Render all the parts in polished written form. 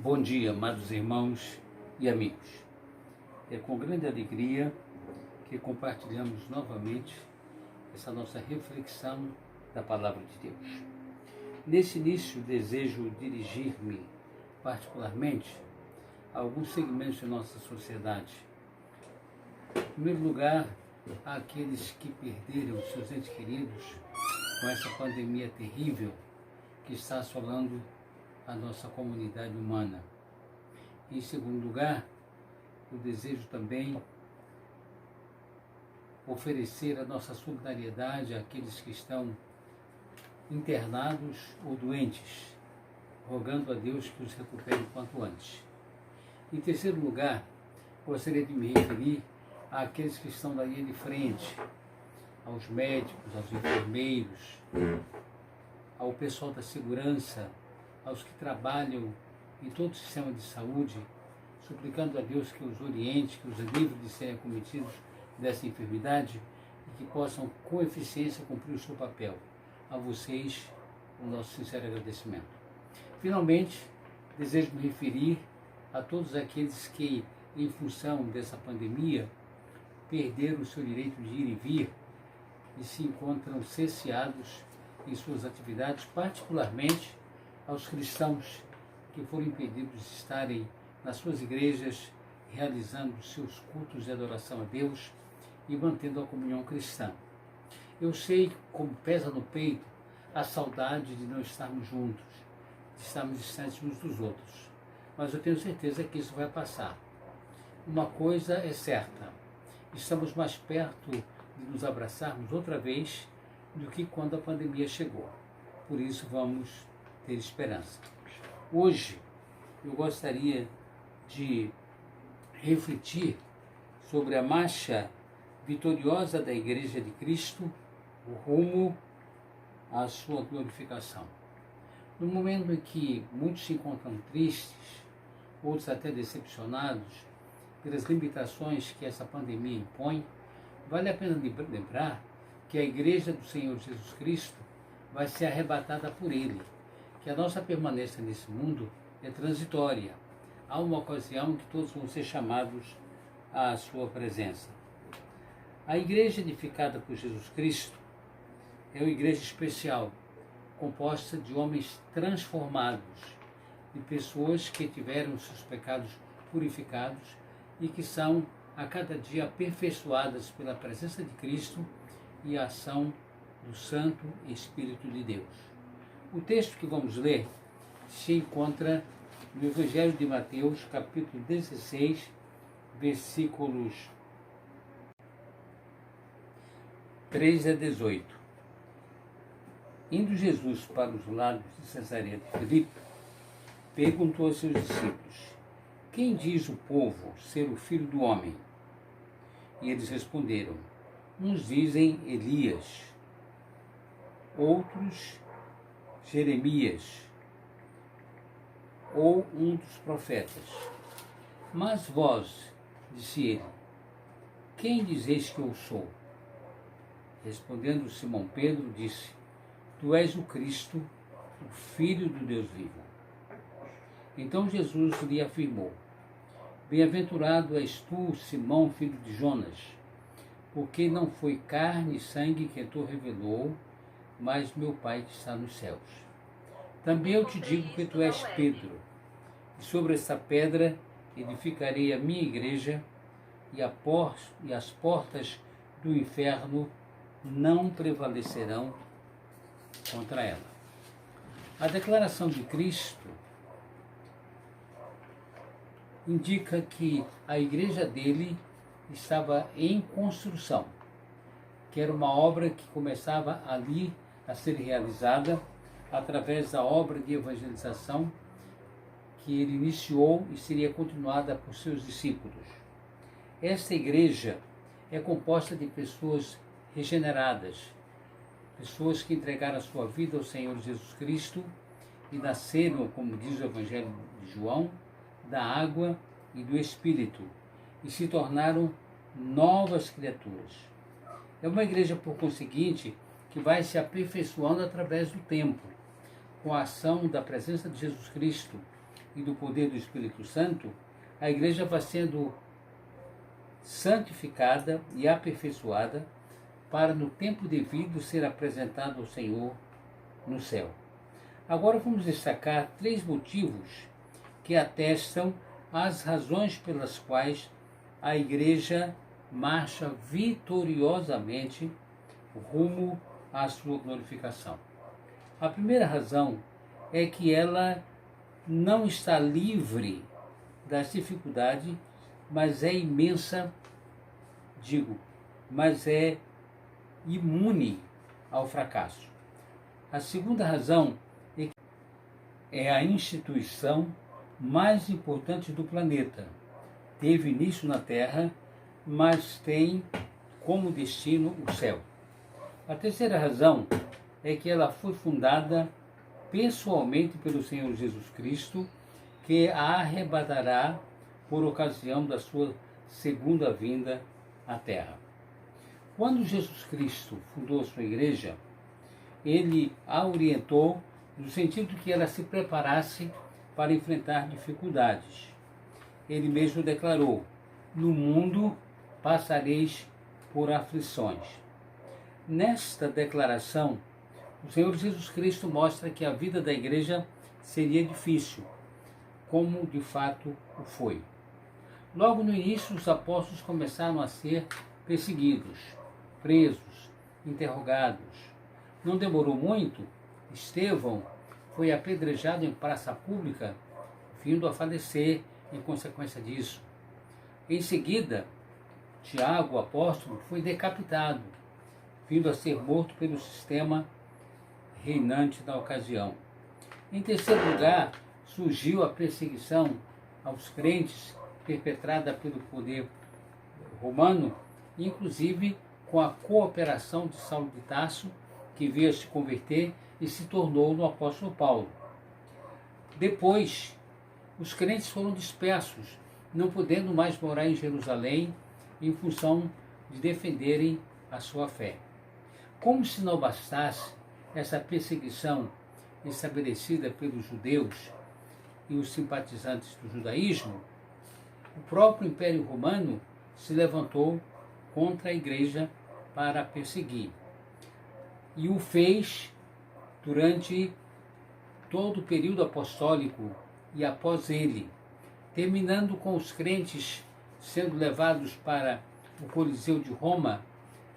Bom dia, amados irmãos e amigos. É com grande alegria que compartilhamos novamente essa nossa reflexão da Palavra de Deus. Nesse início, desejo dirigir-me particularmente a alguns segmentos de nossa sociedade. Em primeiro lugar, àqueles que perderam seus entes queridos com essa pandemia terrível que está assolando a nossa comunidade humana. Em segundo lugar, eu desejo também oferecer a nossa solidariedade àqueles que estão internados ou doentes, rogando a Deus que os recupere o quanto antes. Em terceiro lugar, gostaria de me referir àqueles que estão na linha de frente, aos médicos, aos enfermeiros, ao pessoal da segurança, aos que trabalham em todo o sistema de saúde, suplicando a Deus que os oriente, que os livre de serem acometidos dessa enfermidade e que possam com eficiência cumprir o seu papel. A vocês, o nosso sincero agradecimento. Finalmente, desejo me referir a todos aqueles que, em função dessa pandemia, perderam o seu direito de ir e vir e se encontram cerceados em suas atividades, particularmente aos cristãos que foram impedidos de estarem nas suas igrejas, realizando seus cultos de adoração a Deus e mantendo a comunhão cristã. Eu sei como pesa no peito a saudade de não estarmos juntos, de estarmos distantes uns dos outros, mas eu tenho certeza que isso vai passar. Uma coisa é certa, estamos mais perto de nos abraçarmos outra vez do que quando a pandemia chegou. Por isso vamos ter esperança. Hoje eu gostaria de refletir sobre a marcha vitoriosa da Igreja de Cristo rumo à sua glorificação. No momento em que muitos se encontram tristes, outros até decepcionados pelas limitações que essa pandemia impõe, vale a pena lembrar que a Igreja do Senhor Jesus Cristo vai ser arrebatada por Ele, que a nossa permanência nesse mundo é transitória. Há uma ocasião que todos vão ser chamados à sua presença. A igreja edificada por Jesus Cristo é uma igreja especial, composta de homens transformados, de pessoas que tiveram seus pecados purificados e que são a cada dia aperfeiçoadas pela presença de Cristo e a ação do Santo Espírito de Deus. O texto que vamos ler se encontra no Evangelho de Mateus, capítulo 16, versículos 3 a 18. Indo Jesus para os lados de Cesareia de Filipe, perguntou aos seus discípulos: quem diz o povo ser o Filho do Homem? E eles responderam: uns dizem Elias, outros Jeremias, ou um dos profetas. Mas vós, disse ele, quem dizeis que eu sou? Respondendo Simão Pedro, disse: tu és o Cristo, o Filho do Deus vivo. Então Jesus lhe afirmou: bem-aventurado és tu, Simão, filho de Jonas, porque não foi carne e sangue que tu revelou, mas meu Pai que está nos céus. Também eu te digo que tu és Pedro, e sobre esta pedra edificarei a minha igreja, e as portas do inferno não prevalecerão contra ela. A declaração de Cristo indica que a igreja dele estava em construção, que era uma obra que começava ali a ser realizada através da obra de evangelização que ele iniciou e seria continuada por seus discípulos. Esta igreja é composta de pessoas regeneradas, pessoas que entregaram a sua vida ao Senhor Jesus Cristo e nasceram, como diz o Evangelho de João, da água e do Espírito, e se tornaram novas criaturas. É uma igreja, por conseguinte, que vai se aperfeiçoando através do tempo, com a ação da presença de Jesus Cristo, e do poder do Espírito Santo, a igreja vai sendo santificada e aperfeiçoada para, no tempo devido, ser apresentada ao Senhor no céu. Agora vamos destacar 3 motivos que atestam as razões pelas quais a igreja marcha vitoriosamente rumo à sua glorificação. A primeira razão é que ela não está livre das dificuldades, mas é mas é imune ao fracasso. A segunda razão é a instituição mais importante do planeta. Teve início na Terra, mas tem como destino o céu. A terceira razão é que ela foi fundada pessoalmente pelo Senhor Jesus Cristo, que a arrebatará por ocasião da sua segunda vinda à Terra. Quando Jesus Cristo fundou a sua igreja, ele a orientou no sentido que ela se preparasse para enfrentar dificuldades. Ele mesmo declarou: no mundo passareis por aflições. Nesta declaração, o Senhor Jesus Cristo mostra que a vida da igreja seria difícil, como de fato o foi. Logo no início, os apóstolos começaram a ser perseguidos, presos, interrogados. Não demorou muito, Estevão foi apedrejado em praça pública, vindo a falecer em consequência disso. Em seguida, Tiago, o apóstolo, foi decapitado, vindo a ser morto pelo sistema reinante da ocasião. Em terceiro lugar, surgiu a perseguição aos crentes perpetrada pelo poder romano, inclusive com a cooperação de Saulo de Tarso, que veio a se converter e se tornou no apóstolo Paulo. Depois, os crentes foram dispersos, não podendo mais morar em Jerusalém, em função de defenderem a sua fé. Como se não bastasse essa perseguição estabelecida pelos judeus e os simpatizantes do judaísmo, o próprio Império Romano se levantou contra a igreja para a perseguir. E o fez durante todo o período apostólico e após ele, terminando com os crentes sendo levados para o Coliseu de Roma,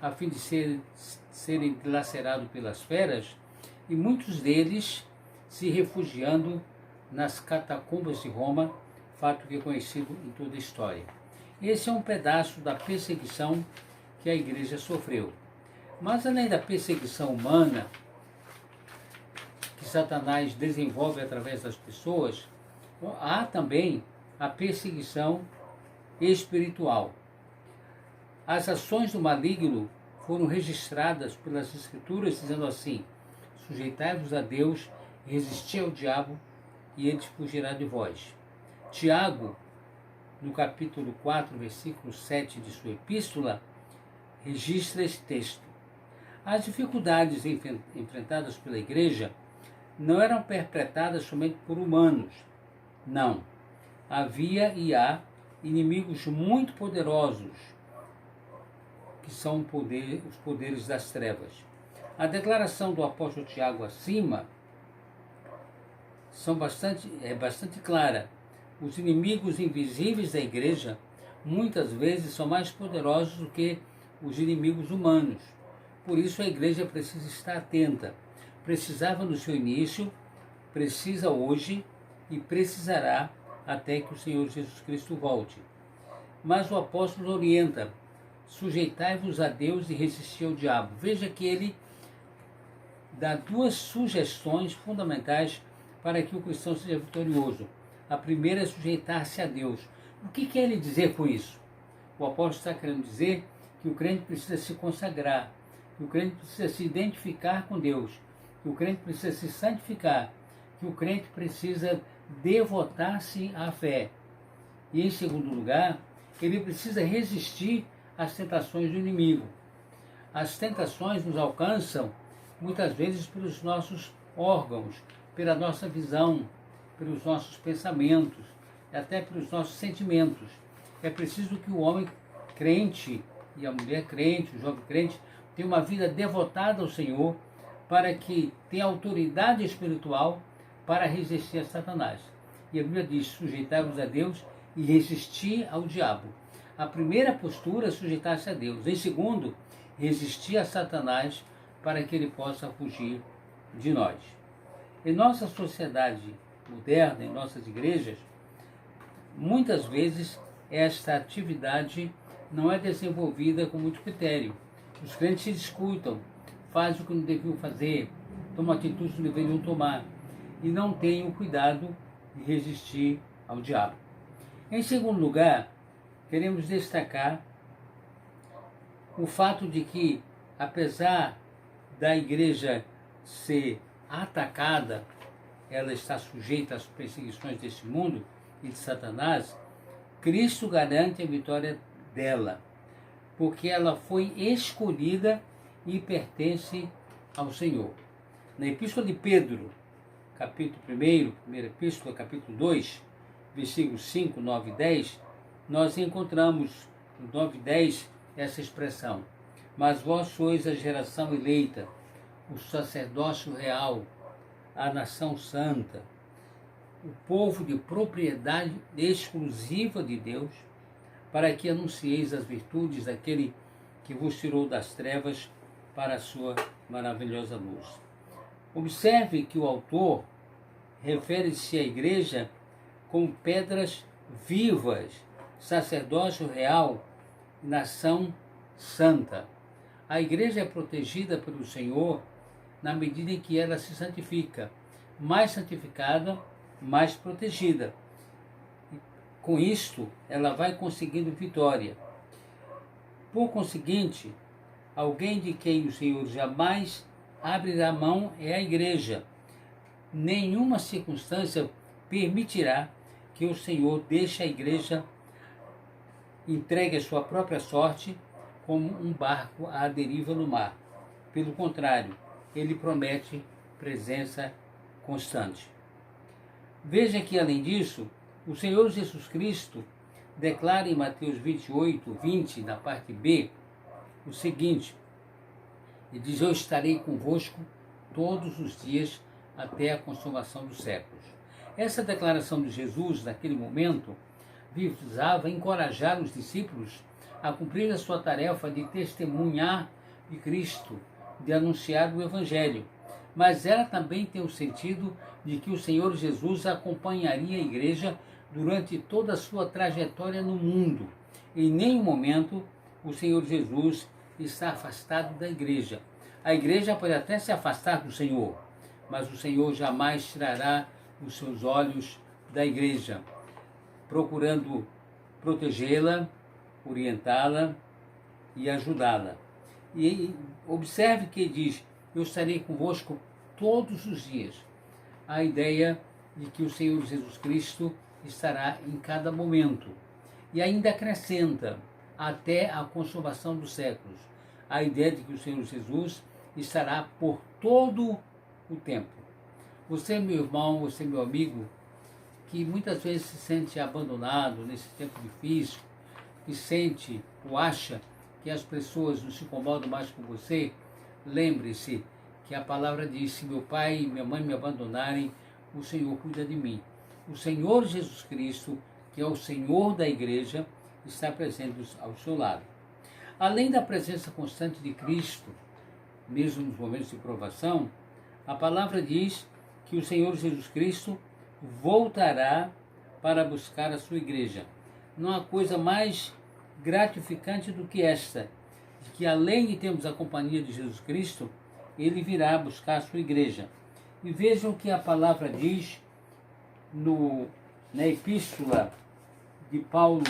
a fim de serem dilacerados pelas feras, e muitos deles se refugiando nas catacumbas de Roma, fato que é conhecido em toda a história. Esse é um pedaço da perseguição que a igreja sofreu. Mas além da perseguição humana, que Satanás desenvolve através das pessoas, há também a perseguição espiritual. As ações do maligno foram registradas pelas Escrituras dizendo assim: sujeitai-vos a Deus, resisti ao diabo e ele fugirá de vós. Tiago, no capítulo 4, versículo 7 de sua epístola, registra esse texto. As dificuldades enfrentadas pela igreja não eram perpetradas somente por humanos. Não. Havia e há inimigos muito poderosos, que são os poderes das trevas. A declaração do apóstolo Tiago acima é bastante clara. Os inimigos invisíveis da igreja muitas vezes são mais poderosos do que os inimigos humanos. Por isso a igreja precisa estar atenta. Precisava no seu início, precisa hoje e precisará até que o Senhor Jesus Cristo volte. Mas o apóstolo orienta: sujeitai-vos a Deus e resisti ao diabo. Veja que ele dá 2 sugestões fundamentais para que o cristão seja vitorioso. A primeira é sujeitar-se a Deus. O que quer ele dizer com isso? O apóstolo está querendo dizer que o crente precisa se consagrar, que o crente precisa se identificar com Deus, que o crente precisa se santificar, que o crente precisa devotar-se à fé. E, em segundo lugar, ele precisa resistir às tentações do inimigo. As tentações nos alcançam muitas vezes pelos nossos órgãos, pela nossa visão, pelos nossos pensamentos, até pelos nossos sentimentos. É preciso que o homem crente e a mulher crente, o jovem crente, tenha uma vida devotada ao Senhor, para que tenha autoridade espiritual para resistir a Satanás. E a Bíblia diz: sujeitai-vos a Deus e resistir ao diabo. A primeira postura é sujeitar-se a Deus. Em segundo, resistir a Satanás para que ele possa fugir de nós. Em nossa sociedade moderna, em nossas igrejas, muitas vezes esta atividade não é desenvolvida com muito critério. Os crentes se discutam, fazem o que não deviam fazer, tomam atitudes que não deveriam tomar e não têm o cuidado de resistir ao diabo. Em segundo lugar, queremos destacar o fato de que, apesar da igreja ser atacada, ela está sujeita às perseguições deste mundo e de Satanás, Cristo garante a vitória dela, porque ela foi escolhida e pertence ao Senhor. Na Epístola de Pedro, capítulo 1, primeira Epístola, capítulo 2, versículos 5, 9 e 10, nós encontramos no 9 e 10 essa expressão: mas vós sois a geração eleita, o sacerdócio real, a nação santa, o povo de propriedade exclusiva de Deus, para que anuncieis as virtudes daquele que vos tirou das trevas para a sua maravilhosa luz. Observe que o autor refere-se à igreja como pedras vivas, sacerdócio real, nação santa. A igreja é protegida pelo Senhor na medida em que ela se santifica. Mais santificada, mais protegida. Com isto, ela vai conseguindo vitória. Por conseguinte, alguém de quem o Senhor jamais abrirá mão é a igreja. Nenhuma circunstância permitirá que o Senhor deixe a igreja entregue a sua própria sorte como um barco à deriva no mar. Pelo contrário, ele promete presença constante. Veja que, além disso, o Senhor Jesus Cristo declara em Mateus 28, 20, na parte B, o seguinte: ele diz: eu estarei convosco todos os dias até a consumação dos séculos. Essa declaração de Jesus, naquele momento, visava encorajar os discípulos a cumprir a sua tarefa de testemunhar de Cristo, de anunciar o Evangelho. Mas ela também tem o sentido de que o Senhor Jesus acompanharia a igreja durante toda a sua trajetória no mundo. Em nenhum momento o Senhor Jesus está afastado da igreja. A igreja pode até se afastar do Senhor, mas o Senhor jamais tirará os seus olhos da igreja, procurando protegê-la, orientá-la e ajudá-la. E observe que diz: eu estarei convosco todos os dias. A ideia de que o Senhor Jesus Cristo estará em cada momento. E ainda acrescenta: até a consumação dos séculos. A ideia de que o Senhor Jesus estará por todo o tempo. Você, meu irmão, você, meu amigo, que muitas vezes se sente abandonado nesse tempo difícil, que sente ou acha que as pessoas não se incomodam mais com você, lembre-se que a palavra diz: se meu pai e minha mãe me abandonarem, o Senhor cuida de mim. O Senhor Jesus Cristo, que é o Senhor da igreja, está presente ao seu lado. Além da presença constante de Cristo, mesmo nos momentos de provação, a palavra diz que o Senhor Jesus Cristo voltará para buscar a sua igreja. Não há coisa mais gratificante do que esta, de que além de termos a companhia de Jesus Cristo, ele virá buscar a sua igreja. E vejam que a palavra diz na epístola de Paulo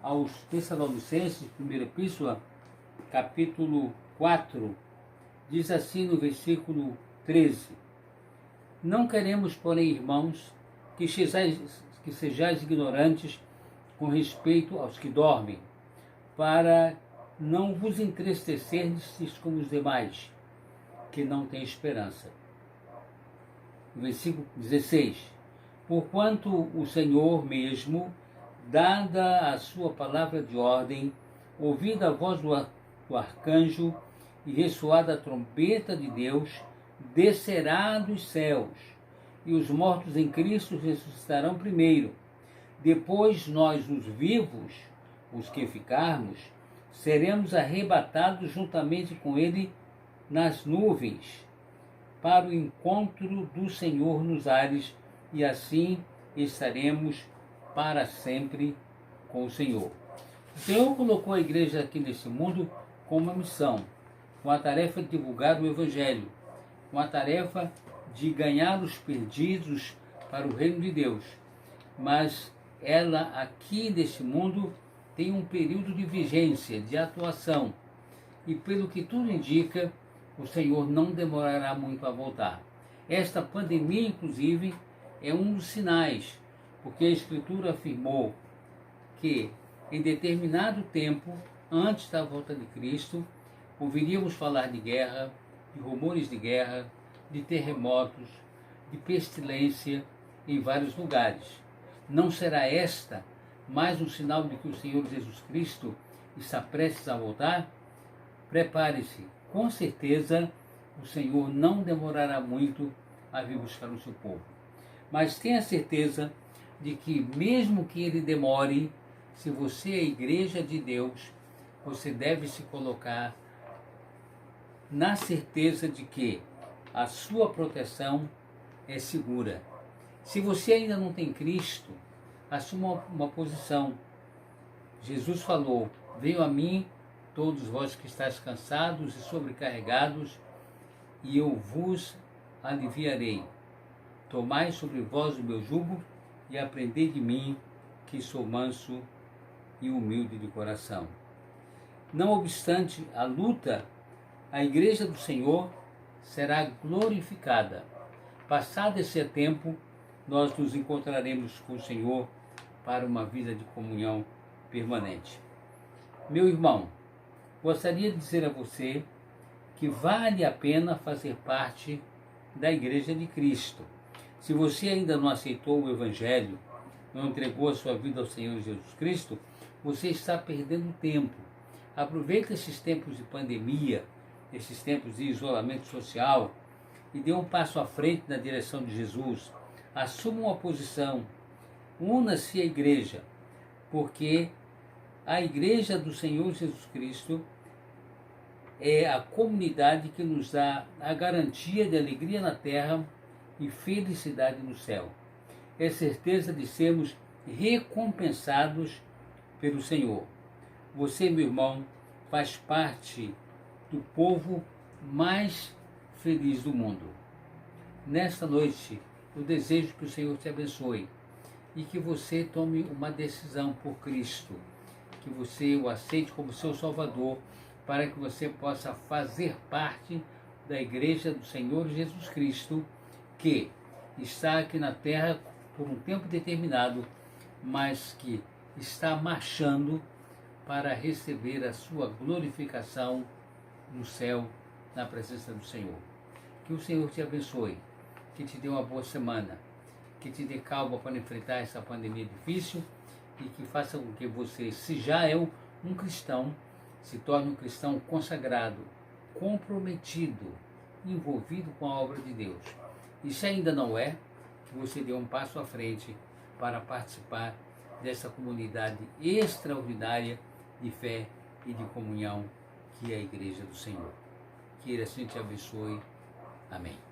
aos Tessalonicenses, primeira epístola, capítulo 4, diz assim no versículo 13: não queremos, porém, irmãos, que sejais ignorantes com respeito aos que dormem, para não vos entristecerdes como os demais, que não têm esperança. Versículo 16: Porquanto o Senhor mesmo, dada a sua palavra de ordem, ouvida a voz do arcanjo e ressoada a trombeta de Deus, descerá dos céus, e os mortos em Cristo ressuscitarão primeiro. Depois nós, os vivos, os que ficarmos, seremos arrebatados juntamente com ele nas nuvens, para o encontro do Senhor nos ares, e assim estaremos para sempre com o Senhor. O Senhor colocou a igreja aqui nesse mundo com uma missão, com a tarefa de divulgar o Evangelho, com a tarefa de ganhar os perdidos para o reino de Deus. Mas ela aqui neste mundo tem um período de vigência, de atuação. E pelo que tudo indica, o Senhor não demorará muito a voltar. Esta pandemia, inclusive, é um dos sinais, porque a Escritura afirmou que em determinado tempo, antes da volta de Cristo, ouviríamos falar de guerra, de rumores de guerra, de terremotos, de pestilência em vários lugares. Não será esta mais um sinal de que o Senhor Jesus Cristo está prestes a voltar? Prepare-se, com certeza o Senhor não demorará muito a vir buscar o seu povo. Mas tenha certeza de que, mesmo que ele demore, se você é a igreja de Deus, você deve se colocar na certeza de que a sua proteção é segura. Se você ainda não tem Cristo, assuma uma posição. Jesus falou: venham a mim todos vós que estáis cansados e sobrecarregados, e eu vos aliviarei. Tomai sobre vós o meu jugo e aprendei de mim, que sou manso e humilde de coração. Não obstante a luta, a igreja do Senhor será glorificada. Passado esse tempo, nós nos encontraremos com o Senhor para uma vida de comunhão permanente. Meu irmão, gostaria de dizer a você que vale a pena fazer parte da Igreja de Cristo. Se você ainda não aceitou o Evangelho, não entregou a sua vida ao Senhor Jesus Cristo, você está perdendo tempo. Aproveite esses tempos de pandemia, esses tempos de isolamento social, e dê um passo à frente na direção de Jesus. Assuma uma posição, una-se à igreja, porque a igreja do Senhor Jesus Cristo é a comunidade que nos dá a garantia de alegria na terra e felicidade no céu. É certeza de sermos recompensados pelo Senhor. Você, meu irmão, faz parte do povo mais feliz do mundo. Nesta noite, eu desejo que o Senhor te abençoe e que você tome uma decisão por Cristo, que você o aceite como seu Salvador, para que você possa fazer parte da Igreja do Senhor Jesus Cristo, que está aqui na terra por um tempo determinado, mas que está marchando para receber a sua glorificação no céu, na presença do Senhor. Que o Senhor te abençoe, que te dê uma boa semana, que te dê calma para enfrentar essa pandemia difícil e que faça com que você, se já é um cristão, se torne um cristão consagrado, comprometido, envolvido com a obra de Deus. E se ainda não é, que você dê um passo à frente para participar dessa comunidade extraordinária de fé e de comunhão que é a Igreja do Senhor. Que Ele assim te abençoe. Amém.